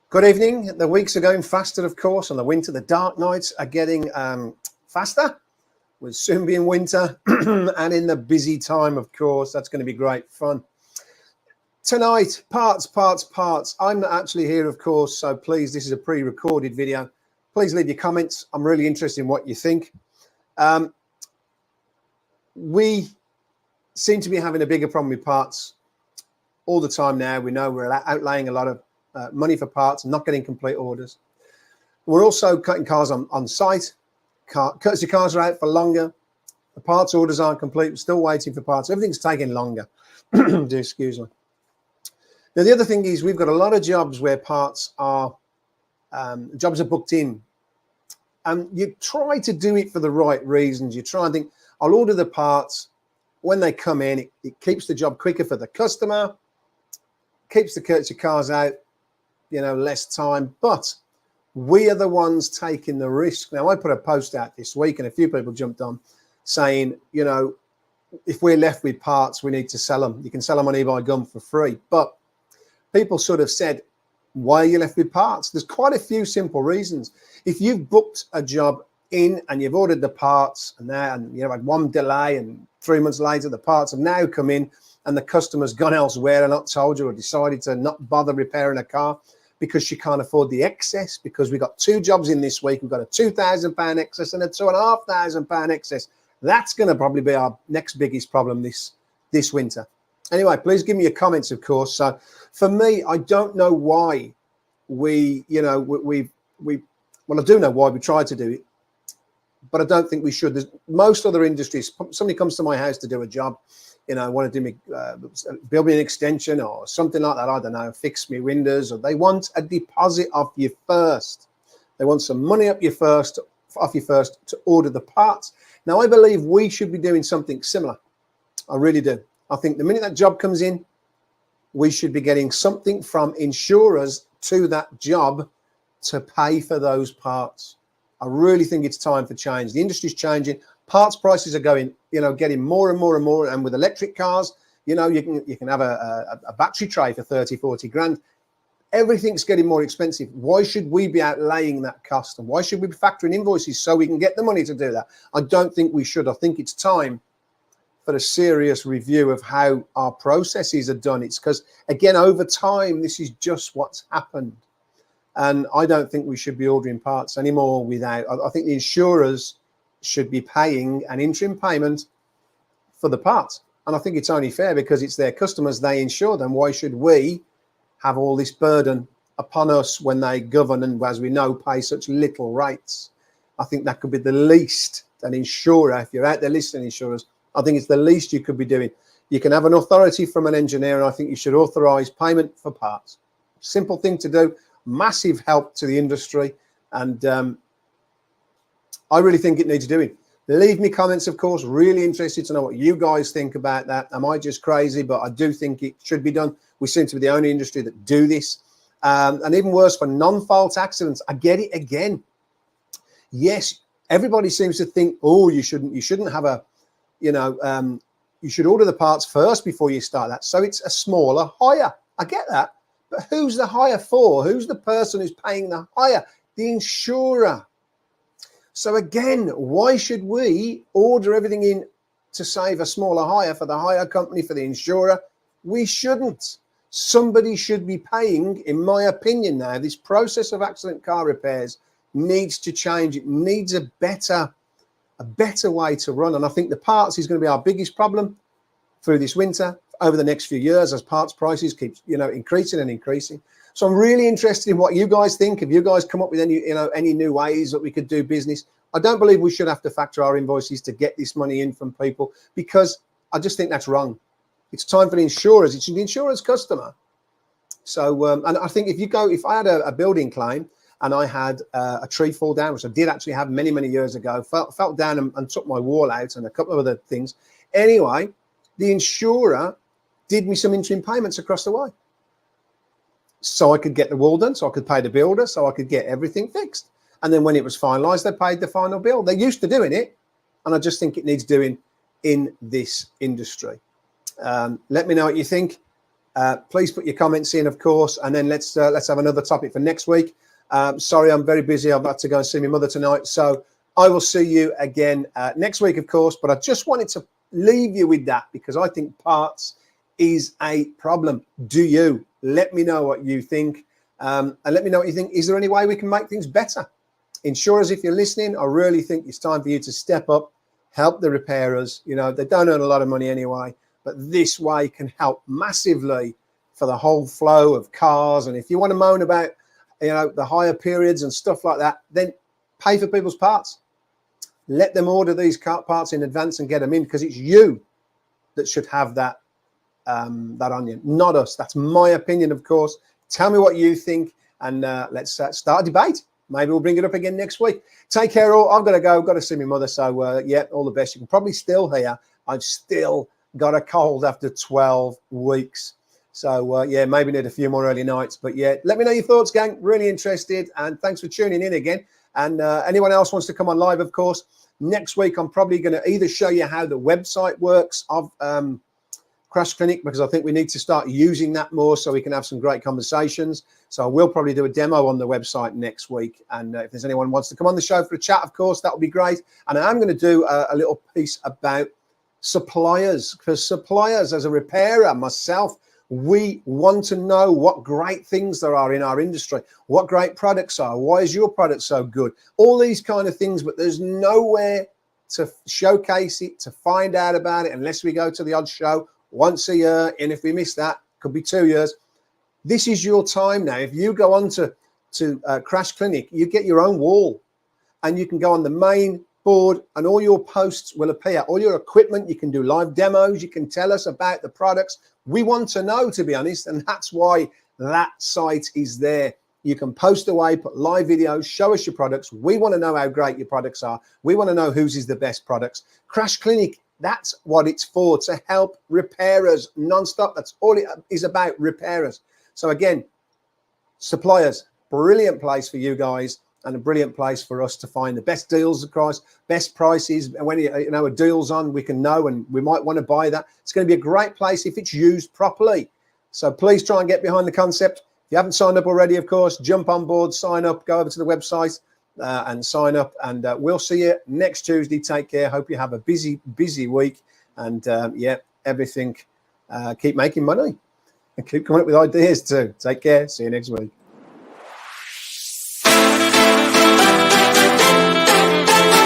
Good evening. The weeks are going faster, of course, and the dark nights are getting faster. We'll soon be in winter and in the busy time, of course. That's going to be great fun. Tonight, parts. I'm not actually here, of course, so please, this is a pre-recorded video. Please leave your comments. I'm really interested in what you think. We seem to be having a bigger problem with parts all the time now. We know we're outlaying a lot of money for parts, not getting complete orders. We're also cutting cars on site. Courtesy cars are out for longer. The parts orders aren't complete. We're still waiting for parts. Everything's taking longer. Excuse me. Now, the other thing is we've got a lot of jobs where parts are, jobs are booked in. And you try to do it for the right reasons. You try and think, I'll order the parts. When they come in, it keeps the job quicker for the customer, keeps the courtesy cars out, less time, but we are the ones taking the risk. Now, I put a post out this week and a few people jumped on saying, if we're left with parts, we need to sell them. You can sell them on eBay Gum for free. But people sort of said, why are you left with parts? There's quite a few simple reasons. If you've booked a job in and you've ordered the parts and had one delay and 3 months later, the parts have now come in and the customer's gone elsewhere and not told you or decided to not bother repairing a car because she can't afford the excess, because we got 2 jobs in this week. We've got a £2,000 excess and a £2,500 excess. That's going to probably be our next biggest problem this winter. Anyway, please give me your comments, of course. So for me, I don't know why I do know why we tried to do it, but I don't think we should. There's most other industries, somebody comes to my house to do a job, want to do me, build me an extension or something like that. I don't know, fix me windows, or they want a deposit off you first. They want some money off you first to order the parts. Now, I believe we should be doing something similar. I really do. I think the minute that job comes in, we should be getting something from insurers to that job to pay for those parts. I really think it's time for change. The industry's changing. Parts prices are going, getting more and more and more. And with electric cars, you can have a battery tray for 30, 40 grand. Everything's getting more expensive. Why should we be outlaying that cost? And why should we be factoring invoices so we can get the money to do that? I don't think we should. I think it's time for a serious review of how our processes are done. It's because, again, over time, this is just what's happened. And I don't think we should be ordering parts anymore without, I think the insurers should be paying an interim payment for the parts. And I think it's only fair because it's their customers, they insure them. Why should we have all this burden upon us when they govern and, as we know, pay such little rates? I think that could be the least an insurer, if you're out there listening, insurers, I think it's the least you could be doing. You can have an authority from an engineer, and I think you should authorize payment for parts. Simple thing to do, massive help to the industry, and I really think it needs doing. Leave me comments, of course. Really interested to know what you guys think about that. Am I just crazy? But I do think it should be done. We seem to be the only industry that do this. And even worse, for non-fault accidents, I get it again. Yes, everybody seems to think, oh, you shouldn't have a, you should order the parts first before you start that. So it's a smaller hire. I get that. But who's the hire for? Who's the person who's paying the hire? The insurer. So again, why should we order everything in to save a smaller hire for the hire company, for the insurer? We shouldn't. Somebody should be paying, in my opinion now. This process of accident car repairs needs to change. It needs a better way to run. And I think the parts is going to be our biggest problem through this winter, over the next few years, as parts prices keep, increasing and increasing. So I'm really interested in what you guys think. Have you guys come up with any new ways that we could do business? I don't believe we should have to factor our invoices to get this money in from people, because I just think that's wrong. It's time for the insurers. It's the insurer's customer. So, and I think if I had a building claim and I had a tree fall down, which I did actually have many, many years ago, fell down and took my wall out and a couple of other things. Anyway, the insurer did me some interim payments across the way, so I could get the wall done, so I could pay the builder, so I could get everything fixed. And then when it was finalized, they paid the final bill. They're used to doing it, and I just think it needs doing in this industry. Let me know what you think. Please put your comments in, of course, and then let's have another topic for next week. Sorry, I'm very busy. I've got to go and see my mother tonight, so I will see you again next week, of course. But I just wanted to leave you with that because I think parts is a problem. Do you? Let me know what you think, and let me know what you think. Is there any way we can make things better? Insurers, if you're listening, I really think it's time for you to step up, help the repairers. You know, they don't earn a lot of money anyway, but this way can help massively for the whole flow of cars. And if you want to moan about, you know, the hire periods and stuff like that, then pay for people's parts. Let them order these car parts in advance and get them in, because it's you that should have that that onion, not us. That's my opinion, of course. Tell me what you think, and let's start a debate. Maybe we'll bring it up again next week. Take care, all. I've got to go. I've got to see my mother. So, yeah, all the best. You can probably still hear I've still got a cold after 12 weeks. So, yeah, maybe need a few more early nights. But, yeah, let me know your thoughts, gang. Really interested. And thanks for tuning in again. And anyone else wants to come on live, of course. Next week, I'm probably going to either show you how the website works of Crash Clinic, because I think we need to start using that more so we can have some great conversations. So I will probably do a demo on the website next week. And if there's anyone who wants to come on the show for a chat, of course, that would be great. And I'm going to do a little piece about suppliers, because suppliers, as a repairer myself, we want to know what great things there are in our industry, what great products are, why is your product so good, all these kind of things, but there's nowhere to showcase it, to find out about it, unless we go to the odd show once a year. And if we miss that, could be 2 years. This is your time now. If you go on to Crash Clinic, you get your own wall, and you can go on the main board and all your posts will appear, all your equipment. You can do live demos, you can tell us about the products. We want to know, to be honest, and that's why that site is there. You can post away, put live videos, show us your products. We want to know how great your products are. We want to know whose is the best products. Crash Clinic, that's what it's for, to help repairers non-stop. That's all it is about, repairers. So again, suppliers, brilliant place for you guys, and a brilliant place for us to find the best deals across, best prices. And when you know a deal's on, we can know, and we might want to buy that. It's going to be a great place if it's used properly. So please try and get behind the concept. If you haven't signed up already, of course, jump on board, sign up, go over to the website and sign up. And we'll see you next Tuesday. Take care. Hope you have a busy week. And yeah, everything. Keep making money and keep coming up with ideas too. Take care. See you next week.